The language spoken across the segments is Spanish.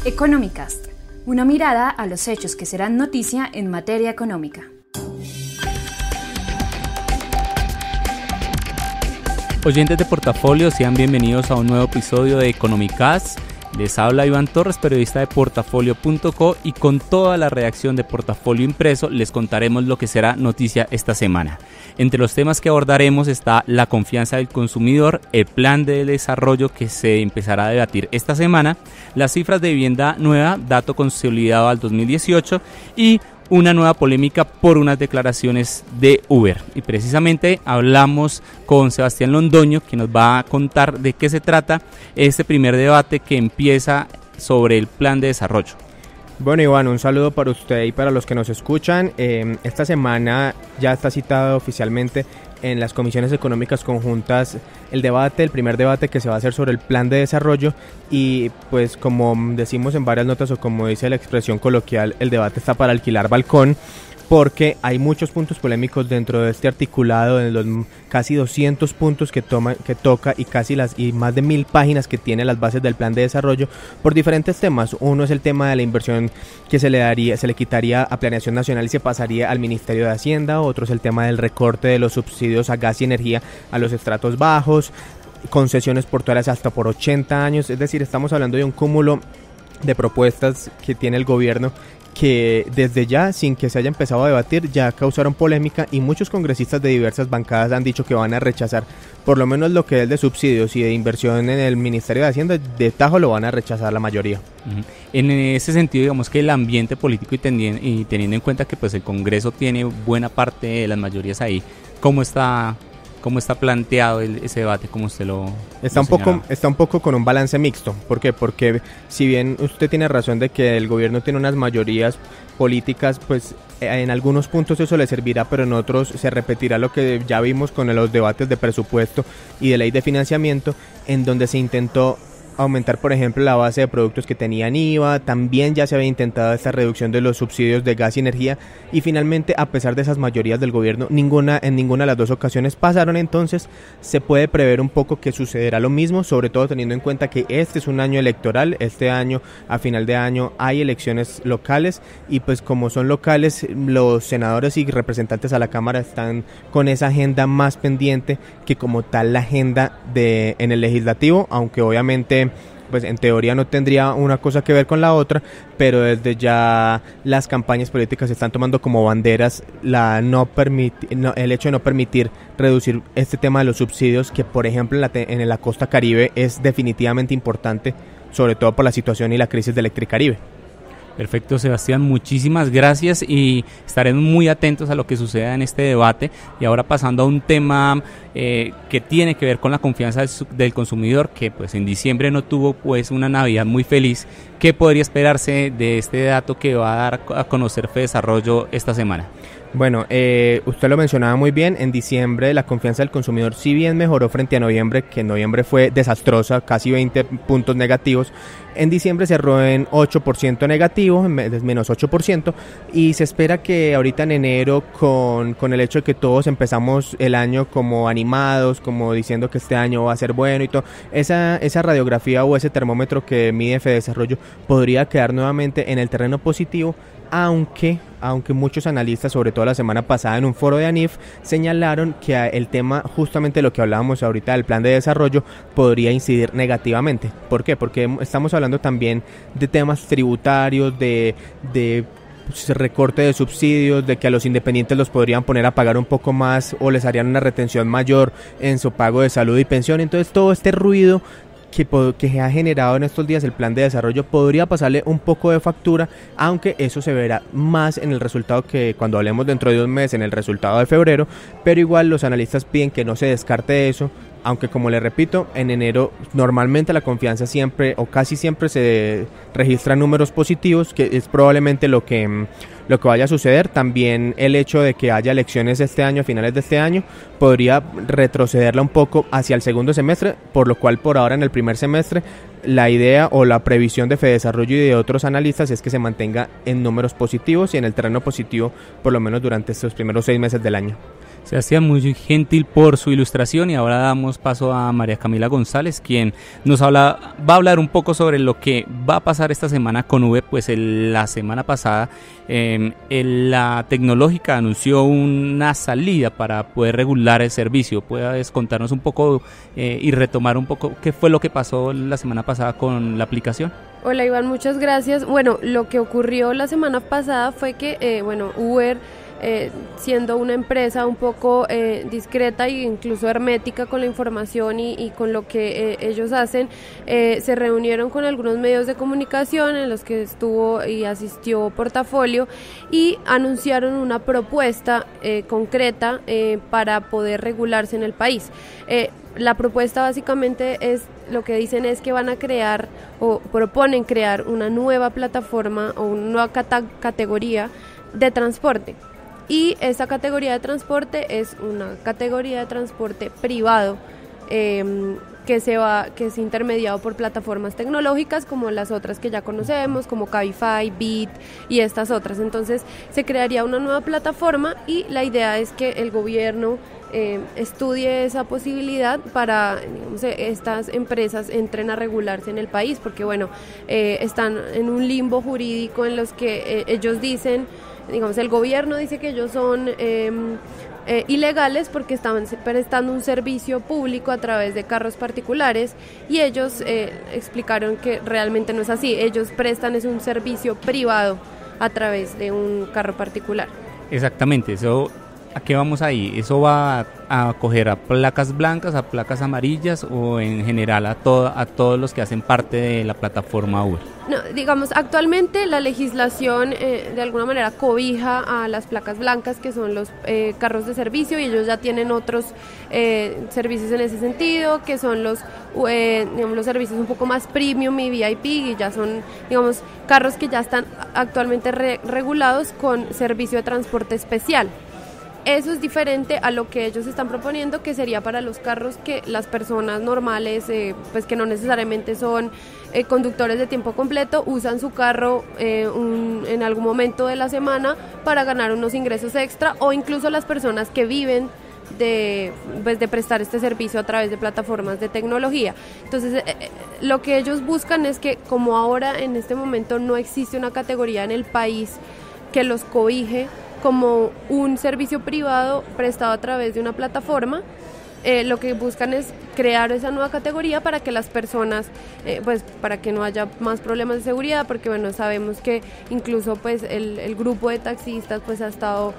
Economicast, una mirada a los hechos que serán noticia en materia económica. Oyentes de Portafolio, sean bienvenidos a un nuevo episodio de Economicast. Les habla Iván Torres, periodista de Portafolio.co, y con toda la redacción de Portafolio Impreso les contaremos lo que será noticia esta semana. Entre los temas que abordaremos está la confianza del consumidor, el plan de desarrollo que se empezará a debatir esta semana, las cifras de vivienda nueva, dato consolidado al 2018 y una nueva polémica por unas declaraciones de Uber. Y precisamente hablamos con Sebastián Londoño, que nos va a contar de qué se trata este primer debate que empieza sobre el plan de desarrollo. Bueno, Iván, un saludo para usted y para los que nos escuchan. Esta semana ya está citado oficialmente en las comisiones económicas conjuntas el primer debate que se va a hacer sobre el plan de desarrollo, y pues como decimos en varias notas, o como dice la expresión coloquial, el debate está para alquilar balcón, porque hay muchos puntos polémicos dentro de este articulado, de los casi 200 puntos que toca y más de 1000 páginas que tiene las bases del plan de desarrollo por diferentes temas. Uno es el tema de la inversión que se le quitaría a Planeación Nacional y se pasaría al Ministerio de Hacienda. Otro es el tema del recorte de los subsidios a gas y energía a los estratos bajos, concesiones portuarias hasta por 80 años, es decir, estamos hablando de un cúmulo de propuestas que tiene el gobierno que desde ya, sin que se haya empezado a debatir, ya causaron polémica, y muchos congresistas de diversas bancadas han dicho que van a rechazar por lo menos lo que es de subsidios y de inversión en el Ministerio de Hacienda. De tajo lo van a rechazar la mayoría. En ese sentido, digamos que el ambiente político y teniendo en cuenta que pues el Congreso tiene buena parte de las mayorías ahí, ¿cómo está planteado ese debate? ¿Cómo usted lo está un poco con un balance mixto? ¿Por qué? Porque si bien usted tiene razón de que el gobierno tiene unas mayorías políticas, pues en algunos puntos eso le servirá, pero en otros se repetirá lo que ya vimos con los debates de presupuesto y de ley de financiamiento, en donde se intentó aumentar, por ejemplo, la base de productos que tenían IVA. También ya se había intentado esta reducción de los subsidios de gas y energía, y finalmente, a pesar de esas mayorías del gobierno, en ninguna de las dos ocasiones pasaron. Entonces se puede prever un poco que sucederá lo mismo, sobre todo teniendo en cuenta que este es un año electoral. Este año, a final de año, hay elecciones locales, y pues como son locales, los senadores y representantes a la Cámara están con esa agenda más pendiente que como tal la agenda en el legislativo, aunque obviamente pues en teoría no tendría una cosa que ver con la otra, pero desde ya las campañas políticas están tomando como banderas el hecho de no permitir reducir este tema de los subsidios, que por ejemplo en la costa Caribe es definitivamente importante, sobre todo por la situación y la crisis de Electricaribe. Perfecto, Sebastián, muchísimas gracias, y estaremos muy atentos a lo que suceda en este debate. Y ahora pasando a un tema que tiene que ver con la confianza del consumidor, que pues en diciembre no tuvo pues una Navidad muy feliz. ¿Qué podría esperarse de este dato que va a dar a conocer Fedesarrollo esta semana? Bueno, usted lo mencionaba muy bien. En diciembre la confianza del consumidor, si bien mejoró frente a noviembre, que en noviembre fue desastrosa, casi 20 puntos negativos, en diciembre cerró en 8% negativo, menos 8%, y se espera que ahorita en enero, con el hecho de que todos empezamos el año como animados, como diciendo que este año va a ser bueno y todo, esa radiografía o ese termómetro que mide Fedesarrollo podría quedar nuevamente en el terreno positivo, aunque muchos analistas, sobre todo la semana pasada en un foro de ANIF, señalaron que el tema, justamente lo que hablábamos ahorita del plan de desarrollo, podría incidir negativamente. ¿Por qué? Porque estamos hablando también de temas tributarios, de recorte de subsidios, de que a los independientes los podrían poner a pagar un poco más o les harían una retención mayor en su pago de salud y pensión. Entonces todo este ruido que ha generado en estos días el plan de desarrollo podría pasarle un poco de factura, aunque eso se verá más en el resultado, que cuando hablemos dentro de 2 meses, en el resultado de febrero. Pero igual los analistas piden que no se descarte eso, aunque como le repito, en enero normalmente la confianza siempre o casi siempre se registran números positivos, que es probablemente lo que vaya a suceder. También el hecho de que haya elecciones este año, a finales de este año, podría retrocederla un poco hacia el segundo semestre, por lo cual por ahora en el primer semestre la idea o la previsión de Fedesarrollo y de otros analistas es que se mantenga en números positivos y en el terreno positivo por lo menos durante estos primeros 6 meses del año. Sebastián, muy gentil por su ilustración, y ahora damos paso a María Camila González, quien va a hablar un poco sobre lo que va a pasar esta semana con Uber. Pues la semana pasada la tecnológica anunció una salida para poder regular el servicio. ¿Puedes contarnos un poco y retomar un poco qué fue lo que pasó la semana pasada con la aplicación? Hola Iván, muchas gracias. Bueno, lo que ocurrió la semana pasada fue que Uber, siendo una empresa un poco discreta e incluso hermética con la información y con lo que ellos hacen, se reunieron con algunos medios de comunicación en los que estuvo y asistió Portafolio, y anunciaron una propuesta concreta para poder regularse en el país. La propuesta básicamente lo que dicen es que van a crear o proponen crear una nueva plataforma o una nueva categoría de transporte. Y esa categoría de transporte es una categoría de transporte privado que es intermediado por plataformas tecnológicas como las otras que ya conocemos, como Cabify, Bit y estas otras. Entonces se crearía una nueva plataforma y la idea es que el gobierno estudie esa posibilidad para, digamos, estas empresas entren a regularse en el país, porque están en un limbo jurídico en los que ellos dicen, digamos, el gobierno dice que ellos son ilegales porque estaban prestando un servicio público a través de carros particulares, y ellos explicaron que realmente no es así. Ellos prestan un servicio privado a través de un carro particular. Exactamente, eso. ¿A qué vamos ahí? ¿Eso va a coger a placas blancas, a placas amarillas, o en general a todos los que hacen parte de la plataforma Uber? No, digamos, actualmente la legislación de alguna manera cobija a las placas blancas, que son los carros de servicio, y ellos ya tienen otros servicios en ese sentido, que son los servicios un poco más premium y VIP, y ya son, digamos, carros que ya están actualmente regulados con servicio de transporte especial. Eso es diferente a lo que ellos están proponiendo, que sería para los carros que las personas normales, pues que no necesariamente son conductores de tiempo completo, usan su carro en algún momento de la semana para ganar unos ingresos extra, o incluso las personas que viven de prestar este servicio a través de plataformas de tecnología. Entonces lo que ellos buscan es que, como ahora en este momento no existe una categoría en el país que los cobije como un servicio privado prestado a través de una plataforma, lo que buscan es crear esa nueva categoría para que las personas, para que no haya más problemas de seguridad, porque sabemos que incluso pues el grupo de taxistas pues ha estado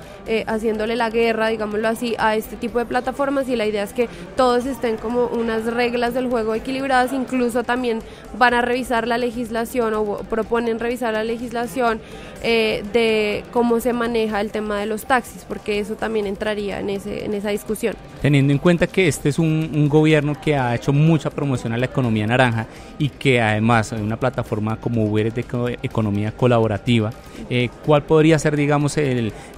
haciéndole la guerra, digámoslo así, a este tipo de plataformas, y la idea es que todos estén como unas reglas del juego equilibradas. Incluso también van a revisar la legislación, o proponen revisar la legislación de cómo se maneja el tema de los taxis, porque eso también entraría en esa discusión. Teniendo en cuenta que este es un gobierno que ha hecho mucha promoción a la economía naranja, y que además una plataforma como Uber es de economía colaborativa, ¿cuál podría ser, digamos,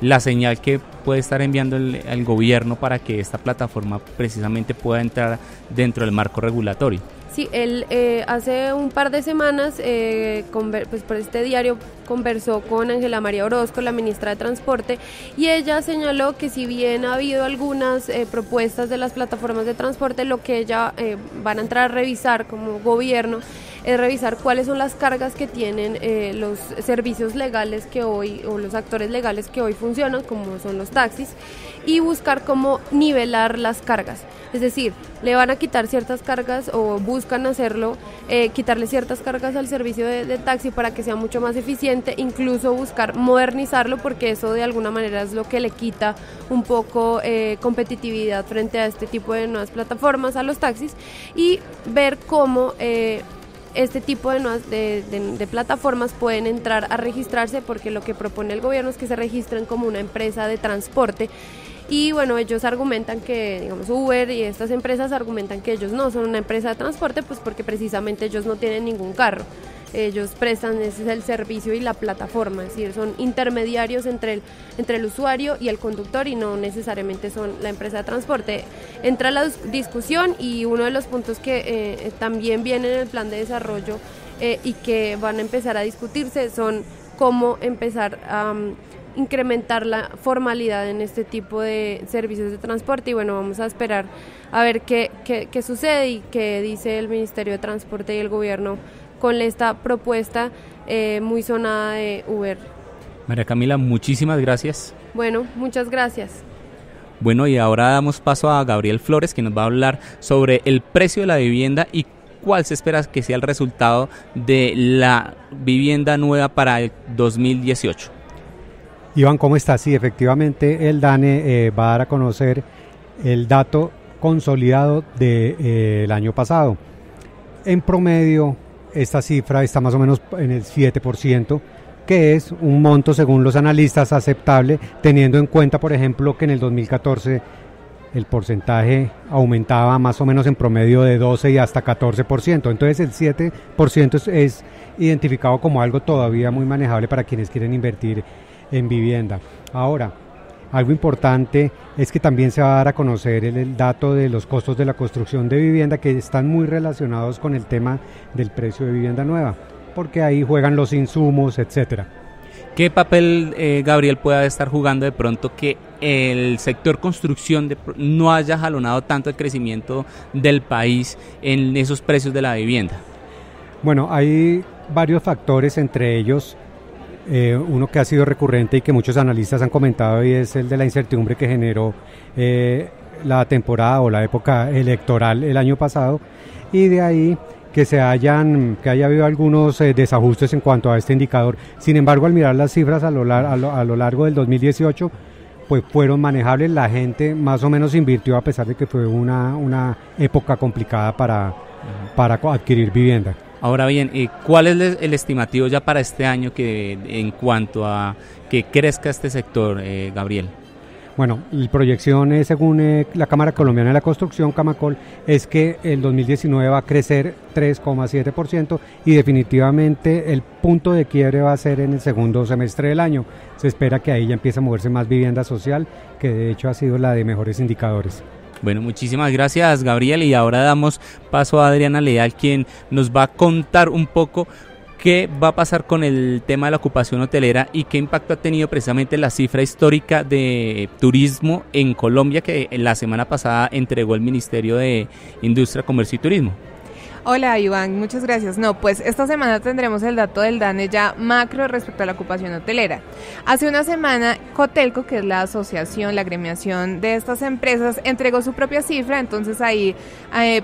la señal que puede estar enviando el gobierno para que esta plataforma precisamente pueda entrar dentro del marco regulatorio? Sí, él hace un par de semanas, por este diario, conversó con Ángela María Orozco, la ministra de Transporte, y ella señaló que si bien ha habido algunas propuestas de las plataformas de transporte, lo que ella van a entrar a revisar como gobierno es revisar cuáles son las cargas que tienen los servicios legales que hoy, o los actores legales que hoy funcionan, como son los taxis, y buscar cómo nivelar las cargas. Es decir, le van a quitar ciertas cargas, o buscan hacerlo, quitarle ciertas cargas al servicio de taxi para que sea mucho más eficiente, incluso buscar modernizarlo, porque eso de alguna manera es lo que le quita un poco competitividad frente a este tipo de nuevas plataformas, a los taxis, y ver cómo este tipo de plataformas pueden entrar a registrarse, porque lo que propone el gobierno es que se registren como una empresa de transporte. Y ellos argumentan que, digamos, Uber y estas empresas argumentan que ellos no son una empresa de transporte, pues porque precisamente ellos no tienen ningún carro. Ellos prestan, ese es el servicio y la plataforma, es decir, son intermediarios entre el usuario y el conductor, y no necesariamente son la empresa de transporte. Entra la discusión, y uno de los puntos que también viene en el plan de desarrollo y que van a empezar a discutirse son cómo empezar incrementar la formalidad en este tipo de servicios de transporte. Y bueno, vamos a esperar a ver qué sucede y qué dice el Ministerio de Transporte y el gobierno con esta propuesta muy sonada de Uber. María Camila, muchísimas gracias. Bueno, muchas gracias. Bueno, y ahora damos paso a Gabriel Flores, que nos va a hablar sobre el precio de la vivienda y cuál se espera que sea el resultado de la vivienda nueva para el 2018. Iván, ¿cómo estás? Sí, efectivamente el DANE va a dar a conocer el dato consolidado del año pasado. En promedio, esta cifra está más o menos en el 7%, que es un monto, según los analistas, aceptable, teniendo en cuenta, por ejemplo, que en el 2014 el porcentaje aumentaba más o menos en promedio de 12 y hasta 14%. Entonces el 7% es identificado como algo todavía muy manejable para quienes quieren invertir en vivienda. Ahora, algo importante es que también se va a dar a conocer el dato de los costos de la construcción de vivienda, que están muy relacionados con el tema del precio de vivienda nueva, porque ahí juegan los insumos, etcétera. ¿Qué papel, Gabriel, puede estar jugando de pronto que el sector construcción no haya jalonado tanto el crecimiento del país en esos precios de la vivienda? Bueno, hay varios factores, entre ellos uno que ha sido recurrente y que muchos analistas han comentado, y es el de la incertidumbre que generó la temporada o la época electoral el año pasado, y de ahí que haya habido algunos desajustes en cuanto a este indicador. Sin embargo, al mirar las cifras a lo largo del 2018, pues fueron manejables. La gente más o menos invirtió, a pesar de que fue una época complicada para adquirir vivienda. Ahora bien, ¿cuál es el estimativo ya para este año en cuanto a que crezca este sector, Gabriel? Bueno, la proyección según la Cámara Colombiana de la Construcción, Camacol, es que el 2019 va a crecer 3,7% y definitivamente el punto de quiebre va a ser en el segundo semestre del año. Se espera que ahí ya empiece a moverse más vivienda social, que de hecho ha sido la de mejores indicadores. Bueno, muchísimas gracias, Gabriel, y ahora damos paso a Adriana Leal, quien nos va a contar un poco qué va a pasar con el tema de la ocupación hotelera y qué impacto ha tenido precisamente la cifra histórica de turismo en Colombia que la semana pasada entregó el Ministerio de Industria, Comercio y Turismo. Hola Iván, muchas gracias. No, pues esta semana tendremos el dato del DANE ya macro respecto a la ocupación hotelera. Hace una semana Cotelco, que es la asociación, la agremiación de estas empresas, entregó su propia cifra, entonces ahí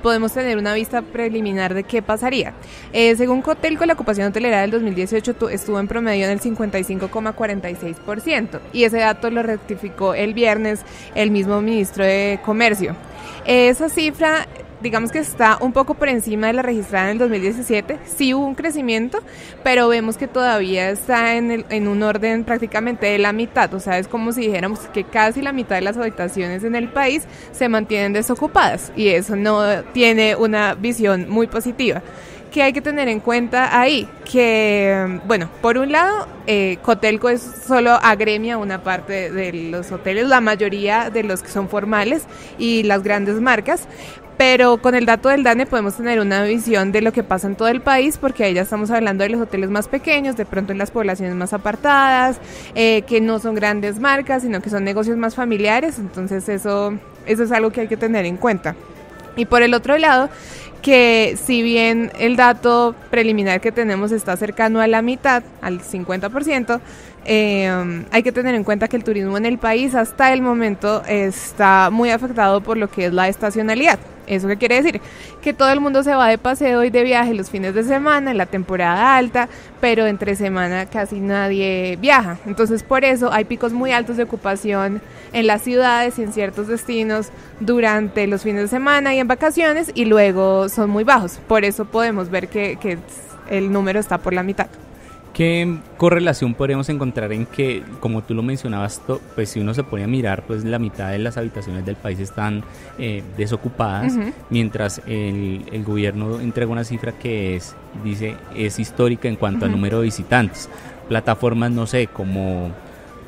podemos tener una vista preliminar de qué pasaría. Según Cotelco, la ocupación hotelera del 2018 estuvo en promedio en el 55,46% y ese dato lo rectificó el viernes el mismo ministro de Comercio. Esa cifra, digamos que está un poco por encima de la registrada en el 2017, sí hubo un crecimiento, pero vemos que todavía está en un orden prácticamente de la mitad, o sea, es como si dijéramos que casi la mitad de las habitaciones en el país se mantienen desocupadas, y eso no tiene una visión muy positiva. ¿Qué hay que tener en cuenta ahí? Que, bueno, por un lado, Cotelco solo agremia una parte de los hoteles, la mayoría de los que son formales y las grandes marcas, pero con el dato del DANE podemos tener una visión de lo que pasa en todo el país, porque ahí ya estamos hablando de los hoteles más pequeños, de pronto en las poblaciones más apartadas, que no son grandes marcas, sino que son negocios más familiares, entonces eso es algo que hay que tener en cuenta. Y por el otro lado, que si bien el dato preliminar que tenemos está cercano a la mitad, al 50%, hay que tener en cuenta que el turismo en el país hasta el momento está muy afectado por lo que es la estacionalidad. ¿Eso qué quiere decir? Que todo el mundo se va de paseo y de viaje los fines de semana, en la temporada alta, pero entre semana casi nadie viaja. Entonces por eso hay picos muy altos de ocupación en las ciudades y en ciertos destinos durante los fines de semana y en vacaciones, y luego son muy bajos. Por eso podemos ver que el número está por la mitad. ¿Qué correlación podríamos encontrar en que, como tú lo mencionabas, pues si uno se pone a mirar, pues la mitad de las habitaciones del país están desocupadas, mientras el gobierno entrega una cifra que es histórica en cuanto al número de visitantes? Plataformas, no sé, como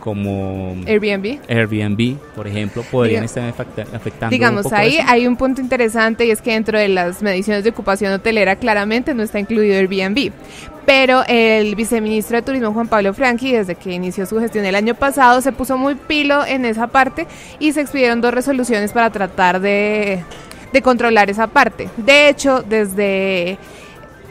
como Airbnb, por ejemplo, podrían estar afectando. Digamos, un poco ahí eso. hay un punto interesante, y es que dentro de las mediciones de ocupación hotelera claramente no está incluido Airbnb. Pero el viceministro de Turismo, Juan Pablo Franchi, desde que inició su gestión el año pasado, se puso muy pilo en esa parte y se expidieron 2 resoluciones para tratar de controlar esa parte. De hecho, desde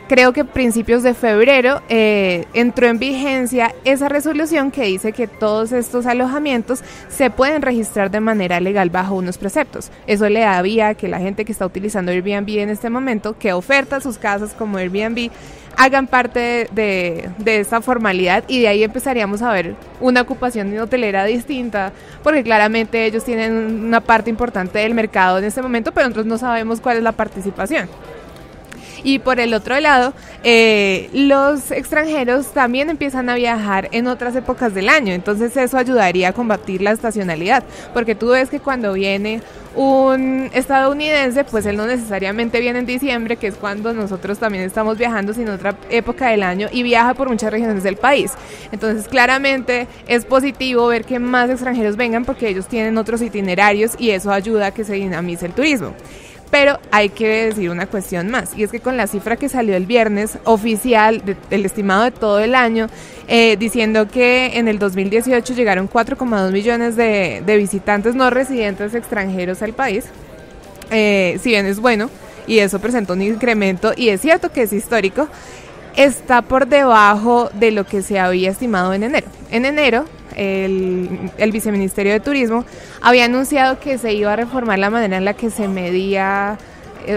creo que principios de febrero entró en vigencia esa resolución que dice que todos estos alojamientos se pueden registrar de manera legal bajo unos preceptos. Eso le da vía a que la gente que está utilizando Airbnb en este momento, que oferta sus casas como Airbnb, hagan parte de esta formalidad, y de ahí empezaríamos a ver una ocupación hotelera distinta, porque claramente ellos tienen una parte importante del mercado en este momento, pero nosotros no sabemos cuál es la participación. Y por el otro lado, los extranjeros también empiezan a viajar en otras épocas del año, entonces eso ayudaría a combatir la estacionalidad, porque tú ves que cuando viene un estadounidense, pues él no necesariamente viene en diciembre, que es cuando nosotros también estamos viajando, sino otra época del año, y viaja por muchas regiones del país. Entonces claramente es positivo ver que más extranjeros vengan, porque ellos tienen otros itinerarios y eso ayuda a que se dinamice el turismo. Pero hay que decir una cuestión más, y es que con la cifra que salió el viernes oficial del estimado de todo el año, diciendo que en el 2018 llegaron 4,2 millones de visitantes no residentes extranjeros al país, si bien es bueno y eso presenta un incremento y es cierto que es histórico, está por debajo de lo que se había estimado en enero. En enero el Viceministerio de Turismo había anunciado que se iba a reformar la manera en la que se medía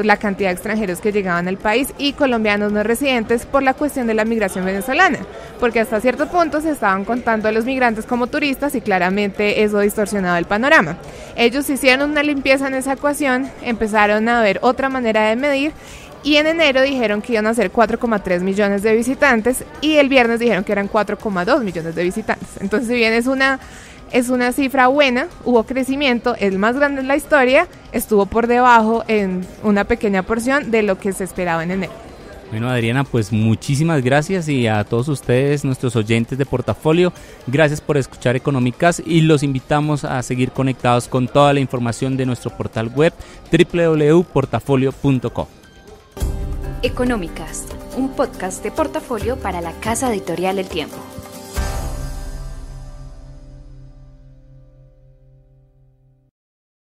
la cantidad de extranjeros que llegaban al país y colombianos no residentes por la cuestión de la migración venezolana, porque hasta cierto punto se estaban contando a los migrantes como turistas y claramente eso distorsionaba el panorama. Ellos hicieron una limpieza en esa ecuación, empezaron a ver otra manera de medir, y en enero dijeron que iban a ser 4,3 millones de visitantes y el viernes dijeron que eran 4,2 millones de visitantes. Entonces, si bien es una cifra buena, hubo crecimiento, el más grande en la historia, estuvo por debajo en una pequeña porción de lo que se esperaba en enero. Bueno, Adriana, pues muchísimas gracias, y a todos ustedes, nuestros oyentes de Portafolio, gracias por escuchar Económicas, y los invitamos a seguir conectados con toda la información de nuestro portal web www.portafolio.co. Económicas, un podcast de Portafolio para la casa editorial El Tiempo.